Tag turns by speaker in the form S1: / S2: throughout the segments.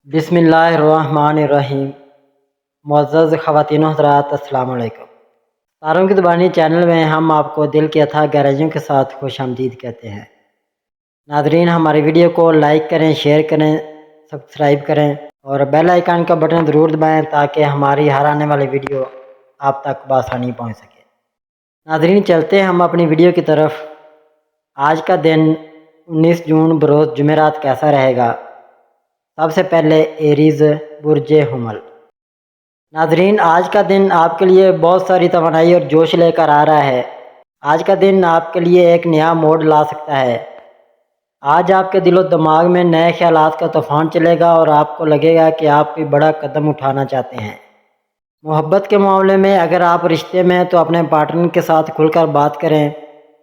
S1: بسم اللہ الرحمن الرحیم۔ معزز خواتین و حضرات، السلام علیکم۔ تاروں کی زبانی چینل میں ہم آپ کو دل کی اتھاہ گہرائیوں کے ساتھ خوش آمدید کہتے ہیں۔ ناظرین، ہماری ویڈیو کو لائک کریں، شیئر کریں، سبسکرائب کریں اور بیل آئیکن کا بٹن ضرور دبائیں تاکہ ہماری ہر آنے والی ویڈیو آپ تک بآسانی پہنچ سکے۔ ناظرین، چلتے ہیں ہم اپنی ویڈیو کی طرف۔ آج کا دن 19 جون بروز جمعرات کیسا رہے گا؟ سب سے پہلے ایریز، برج حمل۔ ناظرین، آج کا دن آپ کے لیے بہت ساری توانائی اور جوش لے کر آ رہا ہے۔ آج کا دن آپ کے لیے ایک نیا موڈ لا سکتا ہے۔ آج آپ کے دل و دماغ میں نئے خیالات کا طوفان چلے گا اور آپ کو لگے گا کہ آپ کوئی بڑا قدم اٹھانا چاہتے ہیں۔ محبت کے معاملے میں اگر آپ رشتے میں ہیں تو اپنے پارٹنر کے ساتھ کھل کر بات کریں،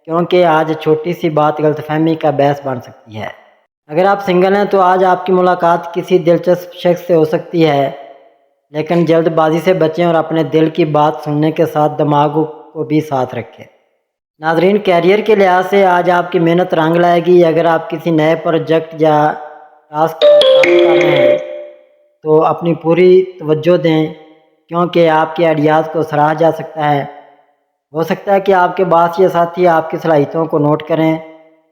S1: کیونکہ آج چھوٹی سی بات غلط فہمی کا باعث بن سکتی ہے۔ اگر آپ سنگل ہیں تو آج آپ کی ملاقات کسی دلچسپ شخص سے ہو سکتی ہے، لیکن جلد بازی سے بچیں اور اپنے دل کی بات سننے کے ساتھ دماغ کو بھی ساتھ رکھیں۔ ناظرین، کیریئر کے لحاظ سے آج آپ کی محنت رنگ لائے گی۔ اگر آپ کسی نئے پروجیکٹ یا ٹاسک پر کام کر رہے ہیں تو اپنی پوری توجہ دیں، کیونکہ آپ کے آئیڈیاز کو سراہا جا سکتا ہے۔ ہو سکتا ہے کہ آپ کے باس یا ساتھی آپ کی صلاحیتوں کو نوٹ کریں،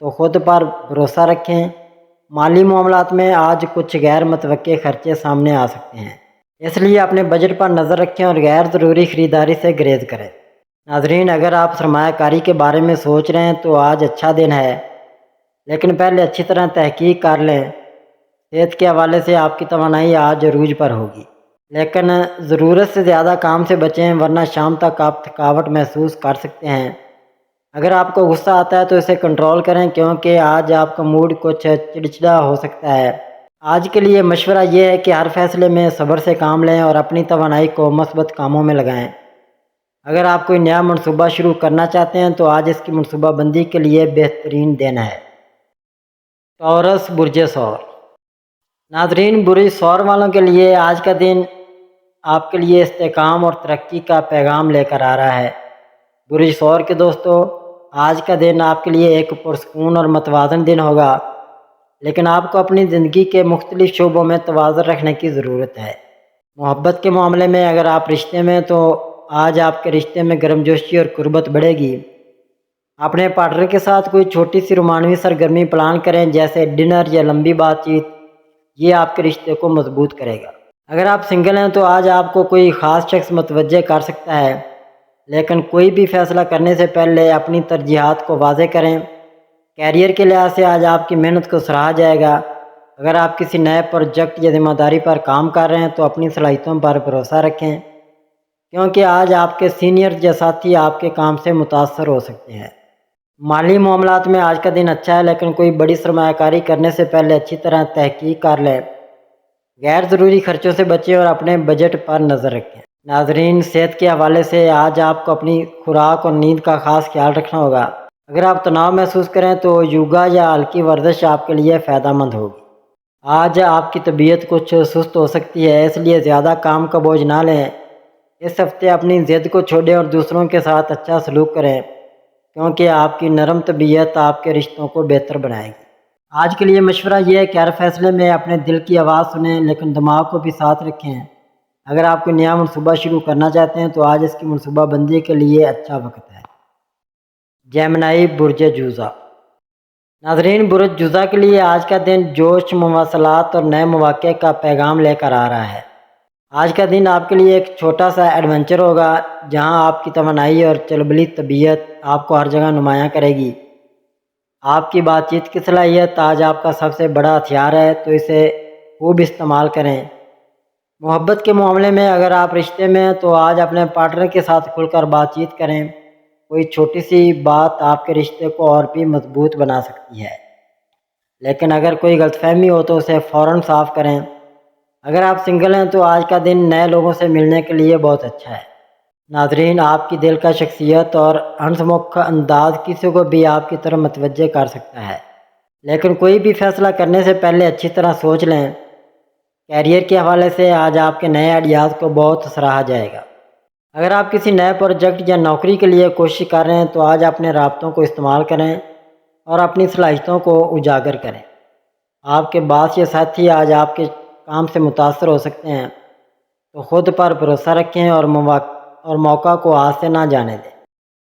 S1: تو خود پر بھروسہ رکھیں۔ مالی معاملات میں آج کچھ غیر متوقع خرچے سامنے آ سکتے ہیں، اس لیے اپنے بجٹ پر نظر رکھیں اور غیر ضروری خریداری سے گریز کریں۔ ناظرین، اگر آپ سرمایہ کاری کے بارے میں سوچ رہے ہیں تو آج اچھا دن ہے، لیکن پہلے اچھی طرح تحقیق کر لیں۔ صحت کے حوالے سے آپ کی توانائی آج عروج پر ہوگی، لیکن ضرورت سے زیادہ کام سے بچیں ورنہ شام تک آپ تھکاوٹ محسوس کر سکتے ہیں۔ اگر آپ کو غصہ آتا ہے تو اسے کنٹرول کریں، کیونکہ آج آپ کا موڈ کچھ چڑچڑا ہو سکتا ہے۔ آج کے لیے مشورہ یہ ہے کہ ہر فیصلے میں صبر سے کام لیں اور اپنی توانائی کو مثبت کاموں میں لگائیں۔ اگر آپ کوئی نیا منصوبہ شروع کرنا چاہتے ہیں تو آج اس کی منصوبہ بندی کے لیے بہترین دن ہے۔ ٹورس، برج ثور۔ ناظرین، برج ثور والوں کے لیے آج کا دن آپ کے لیے استحکام اور ترقی کا پیغام لے کر آ رہا ہے۔ برج ثور کے دوستو، آج کا دن آپ کے لیے ایک پرسکون اور متوازن دن ہوگا، لیکن آپ کو اپنی زندگی کے مختلف شعبوں میں توازن رکھنے کی ضرورت ہے۔ محبت کے معاملے میں اگر آپ رشتے میں تو آج آپ کے رشتے میں گرمجوشی اور قربت بڑھے گی۔ اپنے پارٹنر کے ساتھ کوئی چھوٹی سی رومانوی سرگرمی پلان کریں، جیسے ڈنر یا لمبی بات چیت، یہ آپ کے رشتے کو مضبوط کرے گا۔ اگر آپ سنگل ہیں تو آج آپ کو کوئی خاص شخص متوجہ کر سکتا ہے، لیکن کوئی بھی فیصلہ کرنے سے پہلے اپنی ترجیحات کو واضح کریں۔ کیریئر کے لحاظ سے آج آپ کی محنت کو سراہا جائے گا۔ اگر آپ کسی نئے پروجیکٹ یا ذمہ داری پر کام کر رہے ہیں تو اپنی صلاحیتوں پر بھروسہ رکھیں، کیونکہ آج آپ کے سینئر یا ساتھی آپ کے کام سے متاثر ہو سکتے ہیں۔ مالی معاملات میں آج کا دن اچھا ہے، لیکن کوئی بڑی سرمایہ کاری کرنے سے پہلے اچھی طرح تحقیق کر لیں۔ غیر ضروری خرچوں سے بچیں اور اپنے بجٹ پر نظر رکھیں۔ ناظرین، صحت کے حوالے سے آج آپ کو اپنی خوراک اور نیند کا خاص خیال رکھنا ہوگا۔ اگر آپ تناؤ محسوس کریں تو یوگا یا ہلکی ورزش آپ کے لیے فائدہ مند ہوگی۔ آج آپ کی طبیعت کچھ سست ہو سکتی ہے، اس لیے زیادہ کام کا بوجھ نہ لیں۔ اس ہفتے اپنی ضد کو چھوڑیں اور دوسروں کے ساتھ اچھا سلوک کریں، کیونکہ آپ کی نرم طبیعت آپ کے رشتوں کو بہتر بنائے گی۔ آج کے لیے مشورہ یہ ہے کہ ہر فیصلے میں اپنے دل کی آواز سنیں، لیکن دماغ کو بھی ساتھ رکھیں۔ اگر آپ کوئی نیا منصوبہ شروع کرنا چاہتے ہیں تو آج اس کی منصوبہ بندی کے لیے اچھا وقت ہے۔ جیمنائی، برج جوزا۔ ناظرین، برج جوزا کے لیے آج کا دن جوش، مواصلات اور نئے مواقع کا پیغام لے کر آ رہا ہے۔ آج کا دن آپ کے لیے ایک چھوٹا سا ایڈونچر ہوگا، جہاں آپ کی توانائی اور چلبلی طبیعت آپ کو ہر جگہ نمایاں کرے گی۔ آپ کی بات چیت کی صلاحیت آج آپ کا سب سے بڑا ہتھیار ہے، تو اسے خوب استعمال کریں۔ محبت کے معاملے میں اگر آپ رشتے میں ہیں تو آج اپنے پارٹنر کے ساتھ کھل کر بات چیت کریں۔ کوئی چھوٹی سی بات آپ کے رشتے کو اور بھی مضبوط بنا سکتی ہے، لیکن اگر کوئی غلط فہمی ہو تو اسے فوراً صاف کریں۔ اگر آپ سنگل ہیں تو آج کا دن نئے لوگوں سے ملنے کے لیے بہت اچھا ہے۔ ناظرین، آپ کی دل کا شخصیت اور ہنسمکھ انداز کسی کو بھی آپ کی طرف متوجہ کر سکتا ہے، لیکن کوئی بھی فیصلہ کرنے سے پہلے اچھی طرح سوچ لیں۔ کیریئر کے حوالے سے آج آپ کے نئے آئیڈیاز کو بہت سراہا جائے گا۔ اگر آپ کسی نئے پروجیکٹ یا نوکری کے لیے کوشش کر رہے ہیں تو آج اپنے رابطوں کو استعمال کریں اور اپنی صلاحیتوں کو اجاگر کریں۔ آپ کے باس یا ساتھی آج آپ کے کام سے متاثر ہو سکتے ہیں، تو خود پر بھروسہ رکھیں اور موقع کو ہاتھ سے نہ جانے دیں۔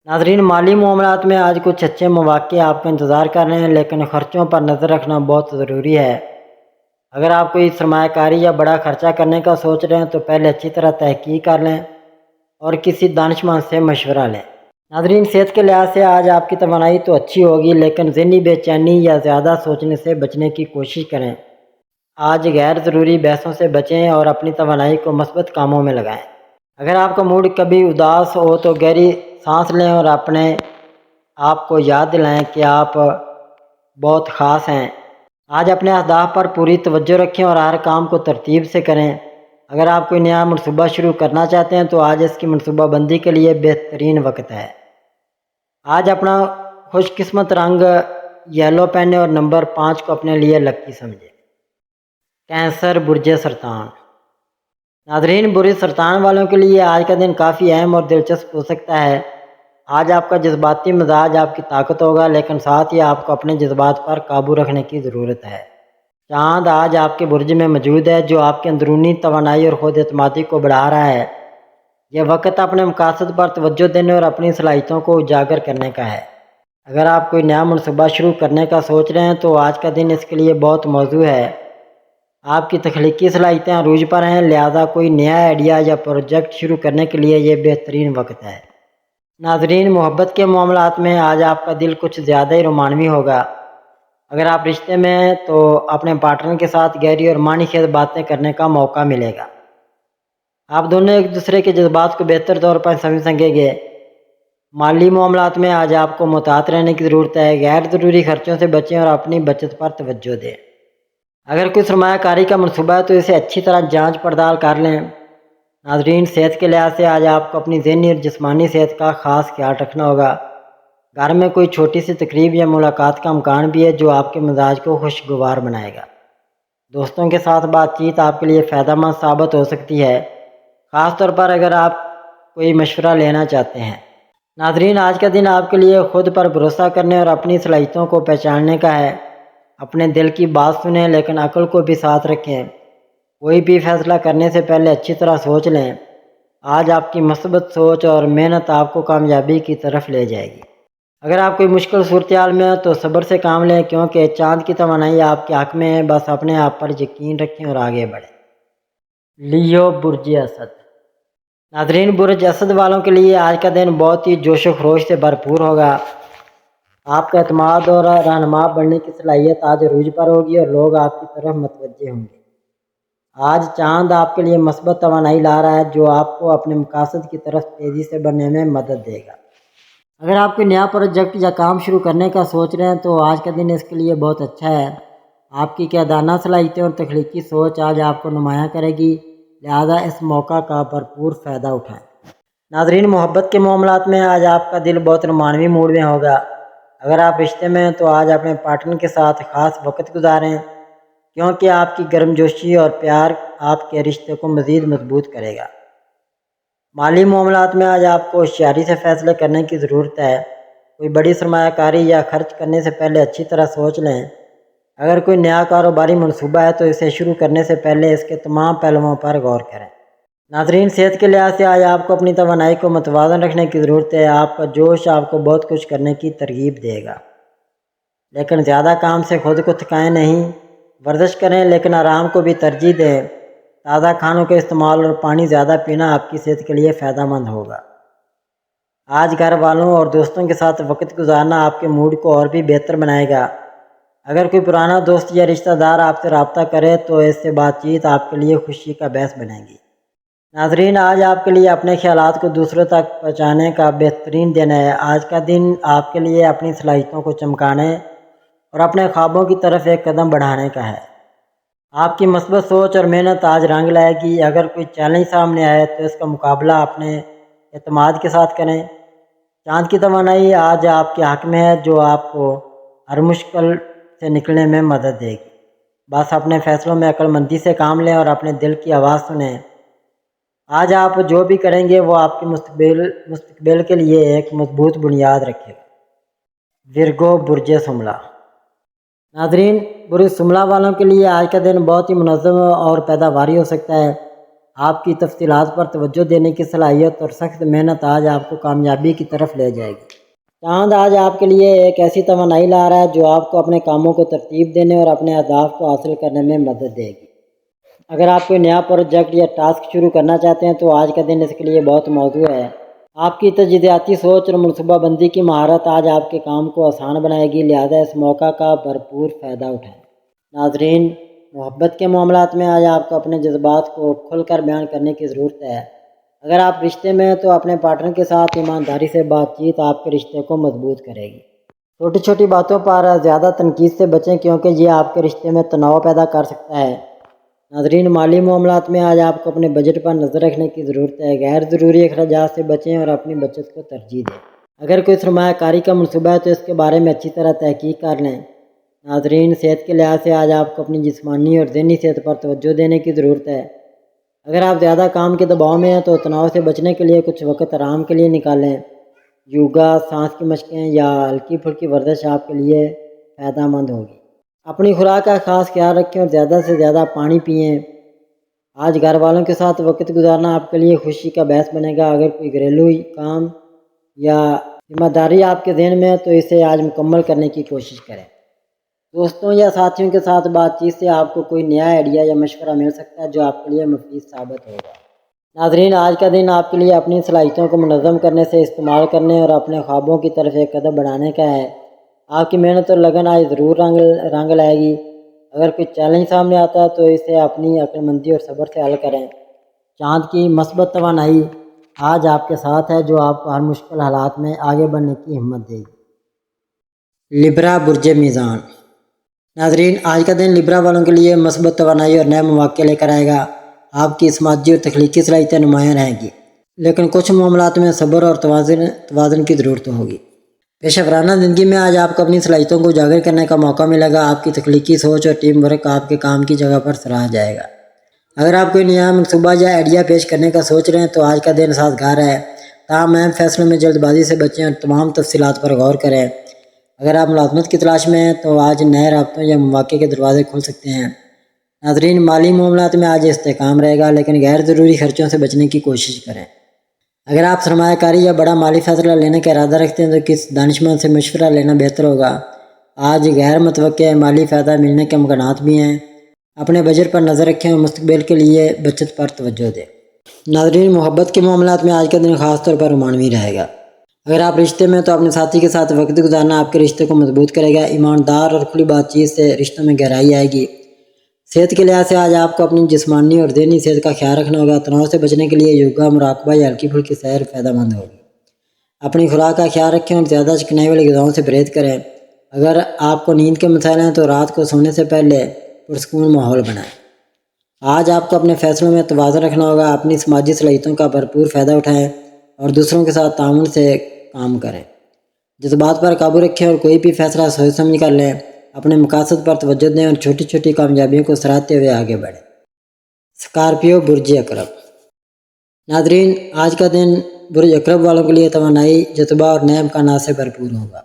S1: ناظرین، مالی معاملات میں آج کچھ اچھے مواقع آپ کا انتظار کر رہے ہیں، لیکن خرچوں پر نظر رکھنا بہت ضروری ہے۔ اگر آپ کوئی سرمایہ کاری یا بڑا خرچہ کرنے کا سوچ رہے ہیں تو پہلے اچھی طرح تحقیق کر لیں اور کسی دانشمند سے مشورہ لیں۔ ناظرین، صحت کے لحاظ سے آج آپ کی توانائی تو اچھی ہوگی، لیکن ذہنی بے چینی یا زیادہ سوچنے سے بچنے کی کوشش کریں۔ آج غیر ضروری بحثوں سے بچیں اور اپنی توانائی کو مثبت کاموں میں لگائیں۔ اگر آپ کا موڈ کبھی اداس ہو تو گہری سانس لیں اور اپنے آپ کو یاد دلائیں کہ آپ بہت خاص ہیں۔ آج اپنے اہداف پر پوری توجہ رکھیں اور ہر کام کو ترتیب سے کریں۔ اگر آپ کوئی نیا منصوبہ شروع کرنا چاہتے ہیں تو آج اس کی منصوبہ بندی کے لیے بہترین وقت ہے۔ آج اپنا خوش قسمت رنگ یلو پہنیں اور نمبر 5 کو اپنے لیے لکی سمجھیں۔ کینسر، برج سرطان۔ ناظرین، برج سرطان والوں کے لیے آج کا دن کافی اہم اور دلچسپ ہو سکتا ہے۔ آج آپ کا جذباتی مزاج آپ کی طاقت ہوگا، لیکن ساتھ ہی آپ کو اپنے جذبات پر قابو رکھنے کی ضرورت ہے۔ چاند آج آپ کے برج میں موجود ہے، جو آپ کے اندرونی توانائی اور خود اعتمادی کو بڑھا رہا ہے۔ یہ وقت اپنے مقاصد پر توجہ دینے اور اپنی صلاحیتوں کو اجاگر کرنے کا ہے۔ اگر آپ کوئی نیا منصوبہ شروع کرنے کا سوچ رہے ہیں تو آج کا دن اس کے لیے بہت موزوں ہے۔ آپ کی تخلیقی صلاحیتیں عروج پر ہیں، لہذا کوئی نیا آئیڈیا یا پروجیکٹ شروع کرنے کے لیے یہ بہترین وقت ہے۔ ناظرین، محبت کے معاملات میں آج آپ کا دل کچھ زیادہ ہی رومانوی ہوگا۔ اگر آپ رشتے میں ہیں تو اپنے پارٹنر کے ساتھ گہری اور معنی خیز باتیں کرنے کا موقع ملے گا۔ آپ دونوں ایک دوسرے کے جذبات کو بہتر طور پر سمجھ سکیں گے۔ مالی معاملات میں آج آپ کو محتاط رہنے کی ضرورت ہے۔ غیر ضروری خرچوں سے بچیں اور اپنی بچت پر توجہ دیں۔ اگر کوئی سرمایہ کاری کا منصوبہ ہے تو اسے اچھی طرح جانچ پڑتال کر لیں۔ ناظرین، صحت کے لحاظ سے آج آپ کو اپنی ذہنی اور جسمانی صحت کا خاص خیال رکھنا ہوگا۔ گھر میں کوئی چھوٹی سی تقریب یا ملاقات کا امکان بھی ہے جو آپ کے مزاج کو خوشگوار بنائے گا۔ دوستوں کے ساتھ بات چیت آپ کے لیے فائدہ مند ثابت ہو سکتی ہے، خاص طور پر اگر آپ کوئی مشورہ لینا چاہتے ہیں۔ ناظرین، آج کا دن آپ کے لیے خود پر بھروسہ کرنے اور اپنی صلاحیتوں کو پہچاننے کا ہے۔ اپنے دل کی بات سنیں، لیکن عقل کو بھی ساتھ رکھیں۔ کوئی بھی فیصلہ کرنے سے پہلے اچھی طرح سوچ لیں۔ آج آپ کی مثبت سوچ اور محنت آپ کو کامیابی کی طرف لے جائے گی۔ اگر آپ کوئی مشکل صورتحال میں ہیں تو صبر سے کام لیں، کیونکہ چاند کی توانائی آپ کے حق میں ہے۔ بس اپنے آپ پر یقین رکھیں اور آگے بڑھیں۔ لیو، برج اسد۔ ناظرین، برج اسد والوں کے لیے آج کا دن بہت ہی جوش و خروش سے بھرپور ہوگا۔ آپ کا اعتماد اور رہنما بننے کی صلاحیت آج عروج پر ہوگی اور لوگ آپ کی طرف متوجہ ہوں گے۔ آج چاند آپ کے لیے مثبت توانائی لا رہا ہے، جو آپ کو اپنے مقاصد کی طرف تیزی سے بڑھنے میں مدد دے گا۔ اگر آپ کوئی نیا پروجیکٹ یا کام شروع کرنے کا سوچ رہے ہیں تو آج کا دن اس کے لیے بہت اچھا ہے۔ آپ کی قیادانہ صلاحیتیں اور تخلیقی سوچ آج آپ کو نمایاں کرے گی، لہذا اس موقع کا بھرپور فائدہ اٹھائیں۔ ناظرین، محبت کے معاملات میں آج آپ کا دل بہت رومانوی موڈ میں ہوگا۔ اگر آپ رشتے میں ہیں تو آج اپنے پارٹنر کے ساتھ خاص وقت گزاریں، کیونکہ آپ کی گرم جوشی اور پیار آپ کے رشتے کو مزید مضبوط کرے گا۔ مالی معاملات میں آج آپ کو ہوشیاری سے فیصلے کرنے کی ضرورت ہے۔ کوئی بڑی سرمایہ کاری یا خرچ کرنے سے پہلے اچھی طرح سوچ لیں۔ اگر کوئی نیا کاروباری منصوبہ ہے تو اسے شروع کرنے سے پہلے اس کے تمام پہلوؤں پر غور کریں۔ ناظرین، صحت کے لحاظ سے آج آپ کو اپنی توانائی کو متوازن رکھنے کی ضرورت ہے۔ آپ کا جوش آپ کو بہت کچھ کرنے کی ترغیب دے گا، لیکن زیادہ کام سے خود کو تھکائیں نہیں۔ ورزش کریں لیکن آرام کو بھی ترجیح دیں۔ تازہ کھانوں کے استعمال اور پانی زیادہ پینا آپ کی صحت کے لیے فائدہ مند ہوگا۔ آج گھر والوں اور دوستوں کے ساتھ وقت گزارنا آپ کے موڈ کو اور بھی بہتر بنائے گا۔ اگر کوئی پرانا دوست یا رشتہ دار آپ سے رابطہ کرے تو اس سے بات چیت آپ کے لیے خوشی کا باعث بنے گی۔ ناظرین، آج آپ کے لیے اپنے خیالات کو دوسروں تک پہنچانے کا بہترین دن ہے۔ آج کا دن آپ کے لیے اپنی صلاحیتوں کو چمکانے اور اپنے خوابوں کی طرف ایک قدم بڑھانے کا ہے۔ آپ کی مثبت سوچ اور محنت آج رنگ لائے گی۔ اگر کوئی چیلنج سامنے آئے تو اس کا مقابلہ اپنے اعتماد کے ساتھ کریں۔ چاند کی توانائی آج آپ کے حق میں ہے، جو آپ کو ہر مشکل سے نکلنے میں مدد دے گی۔ بس اپنے فیصلوں میں عقل مندی سے کام لیں اور اپنے دل کی آواز سنیں۔ آج آپ جو بھی کریں گے وہ آپ کے مستقبل کے لیے ایک مضبوط بنیاد رکھے گا۔ ورگو، برج شملہ۔ ناظرین، برج شملہ والوں کے لیے آج کا دن بہت ہی منظم اور پیداواری ہو سکتا ہے۔ آپ کی تفصیلات پر توجہ دینے کی صلاحیت اور سخت محنت آج آپ کو کامیابی کی طرف لے جائے گی۔ چاند آج آپ کے لیے ایک ایسی توانائی لا رہا ہے جو آپ کو اپنے کاموں کو ترتیب دینے اور اپنے اہداف کو حاصل کرنے میں مدد دے گی۔ اگر آپ کوئی نیا پروجیکٹ یا ٹاسک شروع کرنا چاہتے ہیں تو آج کا دن اس کے لیے بہت موزوں ہے۔ آپ کی تجدیداتی سوچ اور منصوبہ بندی کی مہارت آج آپ کے کام کو آسان بنائے گی، لہذا اس موقع کا بھرپور فائدہ اٹھائیں۔ ناظرین، محبت کے معاملات میں آج آپ کو اپنے جذبات کو کھل کر بیان کرنے کی ضرورت ہے۔ اگر آپ رشتے میں ہیں تو اپنے پارٹنر کے ساتھ ایمانداری سے بات چیت آپ کے رشتے کو مضبوط کرے گی۔ چھوٹی چھوٹی باتوں پر زیادہ تنقید سے بچیں کیونکہ یہ آپ کے رشتے میں تناؤ پیدا کر سکتا ہے۔ ناظرین، مالی معاملات میں آج آپ کو اپنے بجٹ پر نظر رکھنے کی ضرورت ہے۔ غیر ضروری اخراجات سے بچیں اور اپنی بچت کو ترجیح دیں۔ اگر کوئی سرمایہ کاری کا منصوبہ ہے تو اس کے بارے میں اچھی طرح تحقیق کر لیں۔ ناظرین، صحت کے لحاظ سے آج آپ کو اپنی جسمانی اور ذہنی صحت پر توجہ دینے کی ضرورت ہے۔ اگر آپ زیادہ کام کے دباؤ میں ہیں تو تناؤ سے بچنے کے لیے کچھ وقت آرام کے لیے نکالیں۔ یوگا، سانس کی مشقیں یا ہلکی پھلکی ورزش آپ کے لیے فائدہ مند ہوگی۔ اپنی خوراک کا خاص خیال رکھیں اور زیادہ سے زیادہ پانی پئیں۔ آج گھر والوں کے ساتھ وقت گزارنا آپ کے لیے خوشی کا باعث بنے گا۔ اگر کوئی گھریلو کام یا ذمہ داری آپ کے ذہن میں ہے تو اسے آج مکمل کرنے کی کوشش کریں۔ دوستوں یا ساتھیوں کے ساتھ بات چیت سے آپ کو کوئی نیا آئیڈیا یا مشورہ مل سکتا ہے جو آپ کے لیے مفید ثابت ہوگا۔ ناظرین، آج کا دن آپ کے لیے اپنی صلاحیتوں کو منظم کرنے سے استعمال کرنے اور اپنے خوابوں کی طرف ایک قدم بڑھانے کا ہے۔ آپ کی محنت اور لگن آج ضرور رنگ لائے گی۔ اگر کوئی چیلنج سامنے آتا ہے تو اسے اپنی عقل مندی اور صبر سے حل کریں۔ چاند کی مثبت توانائی آج آپ کے ساتھ ہے جو آپ کو ہر مشکل حالات میں آگے بڑھنے کی ہمت دے گی۔ لبرا، برج میزان۔ ناظرین، آج کا دن لبرا والوں کے لیے مثبت توانائی اور نئے مواقع لے کر آئے گا۔ آپ کی سماجی اور تخلیقی صلاحیتیں نمایاں رہیں گی، لیکن کچھ معاملات میں صبر اور توازن کی ضرورت ہوگی۔ پیشہ ورانہ زندگی میں آج آپ کو اپنی صلاحیتوں کو اجاگر کرنے کا موقع ملے گا۔ آپ کی تخلیقی سوچ اور ٹیم ورک آپ کے کام کی جگہ پر سراہا جائے گا۔ اگر آپ کوئی نیا منصوبہ یا آئیڈیا پیش کرنے کا سوچ رہے ہیں تو آج کا دن سازگار ہے، تاہم اہم فیصلوں میں جلد بازی سے بچیں اور تمام تفصیلات پر غور کریں۔ اگر آپ ملازمت کی تلاش میں ہیں تو آج نئے رابطوں یا مواقع کے دروازے کھل سکتے ہیں۔ ناظرین، مالی معاملات میں آج استحکام رہے گا، لیکن غیر ضروری خرچوں سے بچنے کی کوشش کریں۔ اگر آپ سرمایہ کاری یا بڑا مالی فیصلہ لینے کا ارادہ رکھتے ہیں تو کسی دانشمند سے مشورہ لینا بہتر ہوگا۔ آج غیر متوقع مالی فائدہ ملنے کے امکانات بھی ہیں۔ اپنے بجٹ پر نظر رکھیں اور مستقبل کے لیے بچت پر توجہ دیں۔ ناظرین، محبت کے معاملات میں آج کا دن خاص طور پر رومانوی رہے گا۔ اگر آپ رشتے میں تو اپنے ساتھی کے ساتھ وقت گزارنا آپ کے رشتے کو مضبوط کرے گا۔ ایماندار اور کھلی بات چیت سے رشتوں میں گہرائی آئے گی۔ صحت کے لحاظ سے آج آپ کو اپنی جسمانی اور ذہنی صحت کا خیال رکھنا ہوگا۔ تناؤ سے بچنے کے لیے یوگا، مراقبہ یا ہلکی پھلکی سیر فائدہ مند ہوگی۔ اپنی خوراک کا خیال رکھیں اور زیادہ چکنائی والی غذاؤں سے پرہیز کریں۔ اگر آپ کو نیند کے مسائل ہیں تو رات کو سونے سے پہلے پرسکون ماحول بنائیں۔ آج آپ کو اپنے فیصلوں میں توازن رکھنا ہوگا۔ اپنی سماجی صلاحیتوں کا بھرپور فائدہ اٹھائیں اور دوسروں کے ساتھ تعاون سے کام کریں۔ جذبات پر قابو رکھیں اور کوئی بھی فیصلہ سوچ سمجھ کر لیں۔ اپنے مقاصد پر توجہ دیں اور چھوٹی چھوٹی کامیابیوں کو سراہتے ہوئے آگے بڑھیں۔ اسکارپیو، برج عقرب۔ ناظرین، آج کا دن برج عقرب والوں کے لیے توانائی، جذبہ اور نئے امکانات سے بھرپور ہوگا۔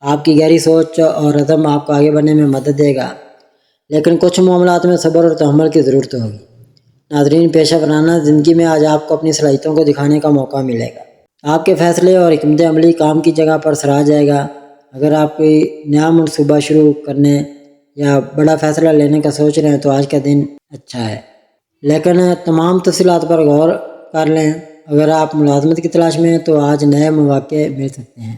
S1: آپ کی گہری سوچ اور عزم آپ کو آگے بڑھنے میں مدد دے گا، لیکن کچھ معاملات میں صبر اور تحمل کی ضرورت ہوگی۔ ناظرین، پیشہ ورانہ زندگی میں آج آپ کو اپنی صلاحیتوں کو دکھانے کا موقع ملے گا۔ آپ کے فیصلے اور حکمت عملی کام کی جگہ پر سراہا جائے گا۔ اگر آپ کوئی نیا منصوبہ شروع کرنے یا بڑا فیصلہ لینے کا سوچ رہے ہیں تو آج کا دن اچھا ہے، لیکن تمام تفصیلات پر غور کر لیں۔ اگر آپ ملازمت کی تلاش میں ہیں تو آج نئے مواقع مل سکتے ہیں۔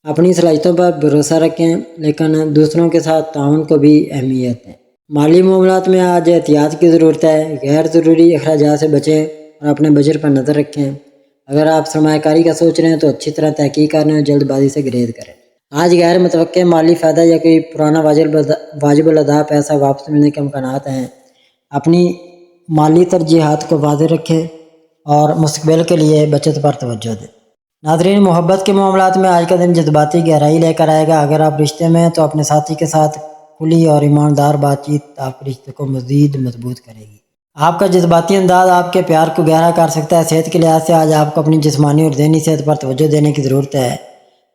S1: اپنی صلاحیتوں پر بھروسہ رکھیں، لیکن دوسروں کے ساتھ تعاون کو بھی اہمیت دیں۔ مالی معاملات میں آج احتیاط کی ضرورت ہے۔ غیر ضروری اخراجات سے بچیں اور اپنے بجٹ پر نظر رکھیں۔ اگر آپ سرمایہ کاری کا سوچ رہے ہیں تو اچھی طرح تحقیق کریں اور جلد بازی سے گریز کریں۔ آج غیر متوقع مالی فائدہ یا کوئی پرانا واجب الادا پیسہ واپس ملنے کے امکانات ہیں۔ اپنی مالی ترجیحات کو واضح رکھیں اور مستقبل کے لیے بچت پر توجہ دیں۔ ناظرین، محبت کے معاملات میں آج کا دن جذباتی گہرائی لے کر آئے گا۔ اگر آپ رشتے میں ہیں تو اپنے ساتھی کے ساتھ کھلی اور ایماندار بات چیت آپ کے رشتے کو مزید مضبوط کرے گی۔ آپ کا جذباتی انداز آپ کے پیار کو گہرا کر سکتا ہے۔ صحت کے لحاظ سے آج آپ کو اپنی جسمانی اور ذہنی صحت پر توجہ دینے کی ضرورت ہے۔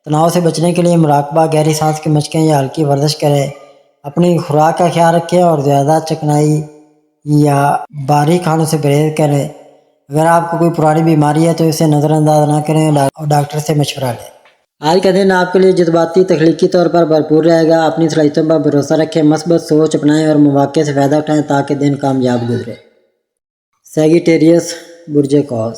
S1: تناؤ سے بچنے کے لیے مراقبہ، گہری سانس کی مشقیں یا ہلکی ورزش کریں۔ اپنی خوراک کا خیال رکھیں اور زیادہ چکنائی یا باریک کھانوں سے پرہیز کریں۔ اگر آپ کو کوئی پرانی بیماری ہے تو اسے نظر انداز نہ کریں اور ڈاکٹر سے مشورہ لیں۔ آج کا دن آپ کے لیے جذباتی تخلیقی طور پر بھرپور رہے گا۔ اپنی صلاحیتوں پر بھروسہ رکھیں، مثبت سوچ اپنائیں اور مواقع سے فائدہ اٹھائیں تاکہ دن کامیاب گزرے۔ سیگیٹیریس برج قوس۔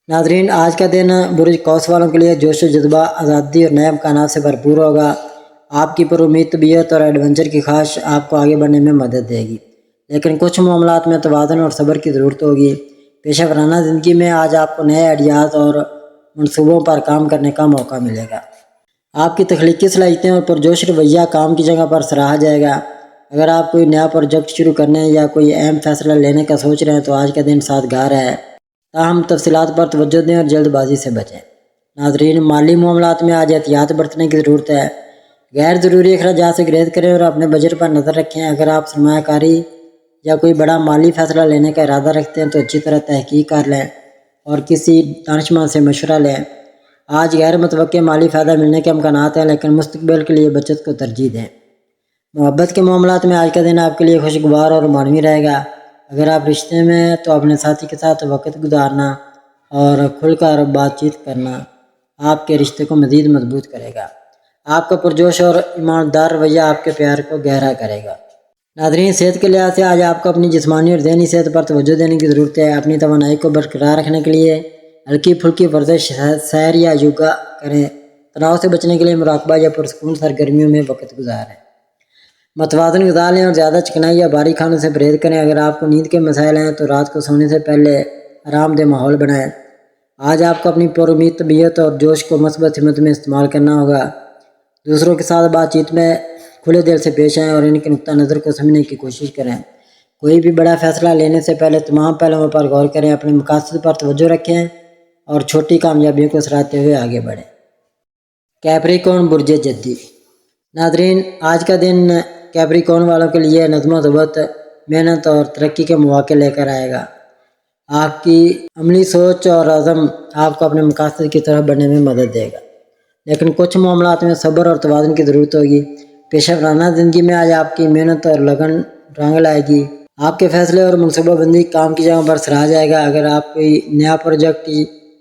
S1: ناظرین، آج کا دن برج قوس والوں کے لیے جوش و جذبہ، آزادی اور نئے امکانات سے بھرپور ہوگا۔ آپ کی پر امید طبیعت اور ایڈونچر کی خواہش آپ کو آگے بڑھنے میں مدد دے گی، لیکن کچھ معاملات میں توازن اور صبر کی ضرورت ہوگی۔ پیشہ ورانہ زندگی میں آج آپ کو نئے آئیڈیاز اور منصوبوں پر کام کرنے کا موقع ملے گا۔ آپ کی تخلیقی صلاحیتیں اور پرجوش رویہ کام کی جگہ پر سراہا جائے گا۔ اگر آپ کوئی نیا پروجیکٹ شروع کرنے یا کوئی اہم فیصلہ لینے کا سوچ رہے ہیں تو آج کا دن سازگار ہے، تاہم تفصیلات پر توجہ دیں اور جلد بازی سے بچیں۔ ناظرین، مالی معاملات میں آج احتیاط برتنے کی ضرورت ہے۔ غیر ضروری اخراجات سے گریز کریں اور اپنے بجٹ پر نظر رکھیں۔ اگر آپ سرمایہ کاری یا کوئی بڑا مالی فیصلہ لینے کا ارادہ رکھتے ہیں تو اچھی طرح تحقیق کر لیں اور کسی دانشمند سے مشورہ لیں۔ آج غیر متوقع مالی فائدہ ملنے کے امکانات ہیں، لیکن مستقبل کے لیے بچت کو ترجیح دیں۔ محبت کے معاملات میں آج کا دن آپ کے لیے خوشگوار اور رومانوی رہے گا۔ اگر آپ رشتے میں ہیں تو اپنے ساتھی کے ساتھ وقت گزارنا اور کھل کر بات چیت کرنا آپ کے رشتے کو مزید مضبوط کرے گا۔ آپ کا پرجوش اور ایماندار رویہ آپ کے پیار کو گہرا کرے گا۔ ناظرین، صحت کے لحاظ سے آج آپ کو اپنی جسمانی اور ذہنی صحت پر توجہ دینے کی ضرورت ہے۔ اپنی توانائی کو برقرار رکھنے کے لیے ہلکی پھلکی ورزش، سیر یا یوگا کریں۔ تناؤ سے بچنے کے لیے مراقبہ یا پرسکون سرگرمیوں میں وقت گزاریں۔ متوازن غذا لیں اور زیادہ چکنائی یا باریک کھانوں سے پرہیز کریں۔ اگر آپ کو نیند کے مسائل ہیں تو رات کو سونے سے پہلے آرام دہ ماحول بنائیں۔ آج آپ کو اپنی پر امید طبیعت اور جوش کو مثبت سمت میں استعمال کرنا ہوگا۔ دوسروں کے ساتھ بات چیت میں کھلے دل سے پیش آئیں اور ان کے نقطہ نظر کو سمجھنے کی کوشش کریں۔ کوئی بھی بڑا فیصلہ لینے سے پہلے تمام پہلوؤں پر غور کریں، اپنے مقاصد پر توجہ رکھیں اور چھوٹی کامیابیوں کو سراہتے ہوئے آگے بڑھیں۔ کیپریکون برج جدی۔ ناظرین، آج کا دن کیپریکون والوں کے لیے نظم و ضبط، محنت اور ترقی کے مواقع لے کر آئے گا۔ آپ کی عملی سوچ اور عزم آپ کو اپنے مقاصد کی طرف بڑھنے میں مدد دے گا، لیکن کچھ معاملات میں صبر اور توازن کی ضرورت ہوگی۔ پیشہ ورانہ زندگی میں آج آپ کی محنت اور لگن رنگ لائے گی۔ آپ کے فیصلے اور منصوبہ بندی کام کی جگہ پر سراہا جائے گا۔ اگر آپ کوئی نیا پروجیکٹ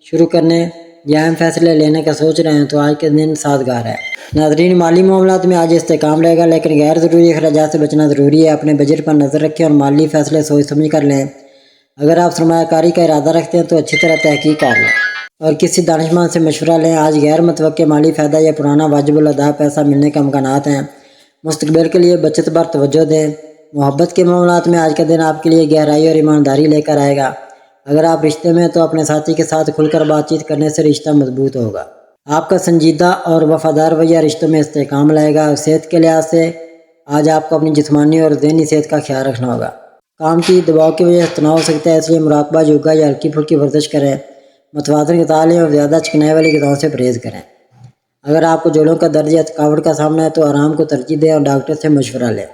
S1: شروع کرنے یا اہم فیصلے لینے کا سوچ رہے ہیں تو آج کے دن سازگار ہے۔ ناظرین، مالی معاملات میں آج استحکام رہے گا، لیکن غیر ضروری اخراجات سے بچنا ضروری ہے۔ اپنے بجٹ پر نظر رکھیں اور مالی فیصلے سوچ سمجھ کر لیں۔ اگر آپ سرمایہ کاری کا ارادہ رکھتے ہیں تو اچھی طرح تحقیق کر لیں اور کسی دانشمند سے مشورہ لیں۔ آج غیر متوقع مالی فائدہ یا پرانا واجب الادا پیسہ ملنے کے امکانات ہیں۔ مستقبل کے لیے بچت پر توجہ دیں۔ محبت کے معاملات میں آج کا دن آپ کے لیے گہرائی اور ایمانداری لے کر آئے گا۔ اگر آپ رشتے میں ہیں تو اپنے ساتھی کے ساتھ کھل کر بات چیت کرنے سے رشتہ مضبوط ہوگا۔ آپ کا سنجیدہ اور وفادار رویہ رشتوں میں استحکام لائے گا۔ صحت کے لحاظ سے آج آپ کو اپنی جسمانی اور ذہنی صحت کا خیال رکھنا ہوگا۔ کام کی دباؤ کی وجہ سے تناؤ ہو سکتا ہے، اس لیے مراقبہ، یوگا یا ہلکی پھلکی ورزش کریں۔ متوازن غذا لیں اور زیادہ چکنائی والی غذاؤں سے پرہیز کریں۔ اگر آپ کو جوڑوں کا درد یا تھکاوٹ کا سامنا ہے تو آرام کو ترجیح دیں اور ڈاکٹر سے مشورہ لیں۔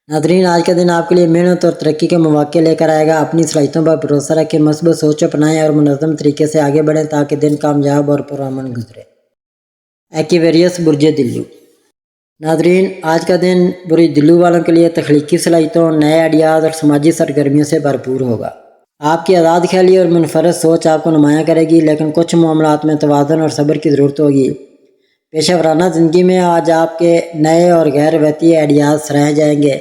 S1: ناظرین، آج کا دن آپ کے لیے محنت اور ترقی کے مواقع لے کر آئے گا۔ اپنی صلاحیتوں پر بھروسہ رکھیں، مثبت سوچ اپنائیں اور منظم طریقے سے آگے بڑھیں تاکہ دن کامیاب اور پرامن گزرے۔ ایکویریس برج دلو۔ ناظرین، آج کا دن برج دلو والوں کے لیے تخلیقی صلاحیتوں، نئے آئیڈیاز اور سماجی سرگرمیوں سے بھرپور ہوگا۔ آپ کی آزاد خیالی اور منفرد سوچ آپ کو نمایاں کرے گی، لیکن کچھ معاملات میں توازن اور صبر کی ضرورت ہوگی۔ پیشہ ورانہ زندگی میں آج آپ کے نئے اور غیر روایتی آئیڈیاز سراہے جائیں گے۔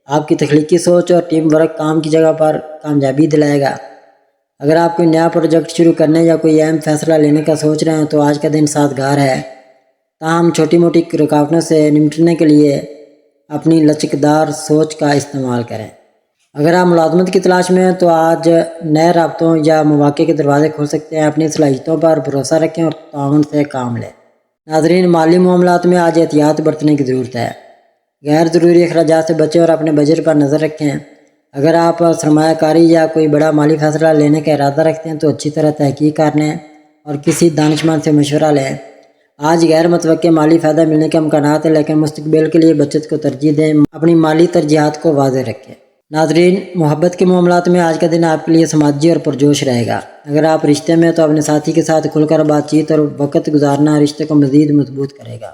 S1: آپ کی تخلیقی سوچ اور ٹیم ورک کام کی جگہ پر کامیابی دلائے گا۔ اگر آپ کوئی نیا پروجیکٹ شروع کرنے یا کوئی اہم فیصلہ لینے کا سوچ رہے ہیں تو آج کا دن سازگار ہے، تاہم چھوٹی موٹی رکاوٹوں سے نمٹنے کے لیے اپنی لچکدار سوچ کا استعمال کریں۔ اگر آپ ملازمت کی تلاش میں ہیں تو آج نئے رابطوں یا مواقع کے دروازے کھل سکتے ہیں۔ اپنی صلاحیتوں پر بھروسہ رکھیں اور تعاون سے کام لیں۔ ناظرین، مالی معاملات میں آج احتیاط برتنے کی ضرورت ہے۔ غیر ضروری اخراجات سے بچیں اور اپنے بجٹ پر نظر رکھیں۔ اگر آپ سرمایہ کاری یا کوئی بڑا مالی فیصلہ لینے کا ارادہ رکھتے ہیں تو اچھی طرح تحقیق کر لیں اور کسی دانشمند سے مشورہ لیں۔ آج غیر متوقع مالی فائدہ ملنے کے امکانات ہیں، لیکن مستقبل کے لیے بچت کو ترجیح دیں۔ اپنی مالی ترجیحات کو واضح رکھیں۔ ناظرین، محبت کے معاملات میں آج کا دن آپ کے لیے سماجی اور پرجوش رہے گا۔ اگر آپ رشتے میں ہیں تو اپنے ساتھی کے ساتھ کھل کر بات چیت اور وقت گزارنا رشتے کو مزید مضبوط کرے گا۔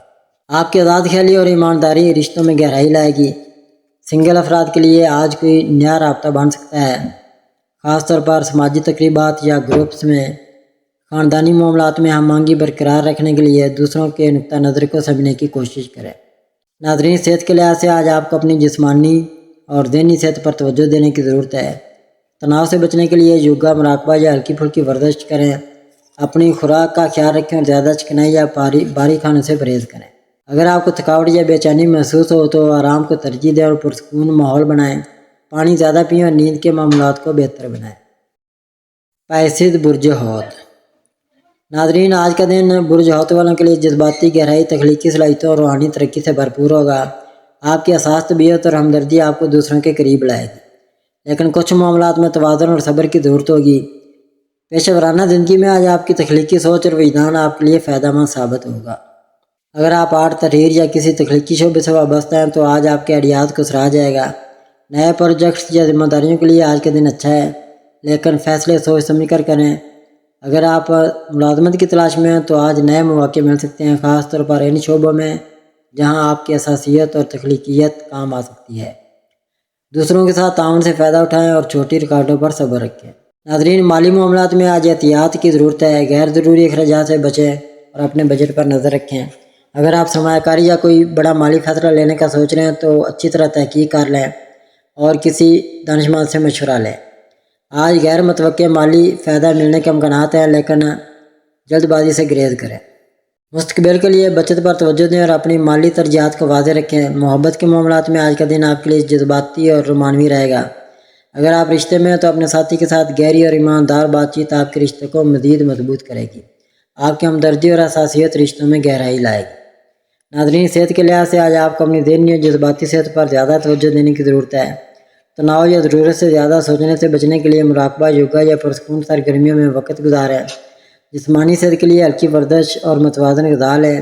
S1: آپ کی آزاد خیالی اور ایمانداری رشتوں میں گہرائی لائے گی۔ سنگل افراد کے لیے آج کوئی نیا رابطہ بن سکتا ہے، خاص طور پر سماجی تقریبات یا گروپس میں۔ خاندانی معاملات میں ہم آہنگی برقرار رکھنے کے لیے دوسروں کے نقطہ نظر کو سمجھنے کی کوشش کریں۔ ناظرین، صحت کے لحاظ سے آج آپ کو اپنی جسمانی اور ذہنی صحت پر توجہ دینے کی ضرورت ہے۔ تناؤ سے بچنے کے لیے یوگا، مراقبہ یا ہلکی پھلکی ورزش کریں۔ اپنی خوراک کا خیال رکھیں اور زیادہ چکنائی یا بھاری کھانے سے پرہیز کریں۔ اگر آپ کو تھکاوٹ یا بے چینی محسوس ہو تو آرام کو ترجیح دیں اور پرسکون ماحول بنائیں۔ پانی زیادہ پئیں اور نیند کے معاملات کو بہتر بنائیں۔ پائسید برج حوت۔ ناظرین، آج کا دن برج حوت والوں کے لیے جذباتی گہرائی، تخلیقی صلاحیتوں اور روحانی ترقی سے بھرپور ہوگا۔ آپ کی حساس طبیعت اور ہمدردی آپ کو دوسروں کے قریب لائے گی، لیکن کچھ معاملات میں توازن اور صبر کی ضرورت ہوگی۔ پیشہ ورانہ زندگی میں آج آپ کی تخلیقی سوچ اور وجدان آپ کے لیے فائدہ مند ثابت ہوگا۔ اگر آپ آرٹ، تحریر یا کسی تخلیقی شعبے سے وابستہ ہیں تو آج آپ کے آئیڈیاز کو سراہا جائے گا۔ نئے پروجیکٹس یا ذمہ داریوں کے لیے آج کا دن اچھا ہے، لیکن فیصلے سوچ سمجھ کر کریں۔ اگر آپ ملازمت کی تلاش میں ہیں تو آج نئے مواقع مل سکتے ہیں، خاص طور پر ان شعبوں میں جہاں آپ کی حساسیت اور تخلیقیت کام آ سکتی ہے۔ دوسروں کے ساتھ تعاون سے فائدہ اٹھائیں اور چھوٹی رکاوٹوں پر صبر رکھیں۔ ناظرین، مالی معاملات میں آج احتیاط کی ضرورت ہے۔ غیر ضروری اخراجات سے بچیں اور اپنے بجٹ پر نظر رکھیں۔ اگر آپ سرمایہ کاری یا کوئی بڑا مالی فیصلہ لینے کا سوچ رہے ہیں تو اچھی طرح تحقیق کر لیں اور کسی دانشمند سے مشورہ لیں۔ آج غیر متوقع مالی فائدہ ملنے کے امکانات ہیں، لیکن جلد بازی سے گریز کریں۔ مستقبل کے لیے بچت پر توجہ دیں اور اپنی مالی ترجیحات کو واضح رکھیں۔ محبت کے معاملات میں آج کا دن آپ کے لیے جذباتی اور رومانوی رہے گا۔ اگر آپ رشتے میں ہیں تو اپنے ساتھی کے ساتھ گہری اور ایماندار بات چیت آپ کے رشتے کو مزید مضبوط کرے گی۔ آپ کی ہمدردی اور حساسیت رشتوں میں گہرائی لائے گی۔ ناظرین، صحت کے لحاظ سے آج آپ کو اپنی ذہنی اور جذباتی صحت پر زیادہ توجہ دینے کی ضرورت ہے۔ تناؤ یا ضرورت سے زیادہ سوچنے سے بچنے کے لیے مراقبہ، یوگا یا پرسکون سرگرمیوں میں وقت گزاریں۔ جسمانی صحت کے لیے ہلکی ورزش اور متوازن غذا لیں۔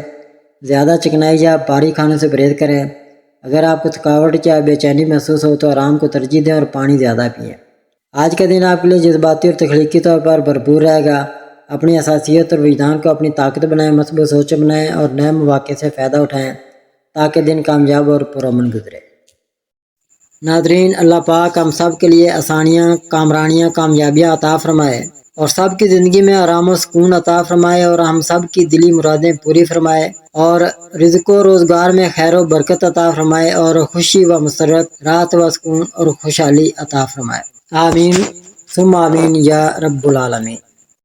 S1: زیادہ چکنائی یا بھاری کھانوں سے پرہیز کریں۔ اگر آپ کو تھکاوٹ یا بے چینی محسوس ہو تو آرام کو ترجیح دیں اور پانی زیادہ پئیں۔ آج کا دن آپ کے لیے جذباتی اور تخلیقی طور پر بھرپور رہے گا۔ اپنی حساسیت اور وجدان کو اپنی طاقت بنائیں، مثبت سوچ بنائیں اور نئے مواقع سے فائدہ اٹھائیں تاکہ دن کامیاب اور پرامن گزرے۔ ناظرین، اللہ پاک ہم سب کے لیے آسانیاں، کامرانیاں، کامیابیاں عطا فرمائے اور سب کی زندگی میں آرام و سکون عطا فرمائے اور ہم سب کی دلی مرادیں پوری فرمائے اور رزق و روزگار میں خیر و برکت عطا فرمائے اور خوشی و مسرت، راحت و سکون اور خوشحالی عطا فرمائے۔ آمین ثم آمین یا رب العالمین۔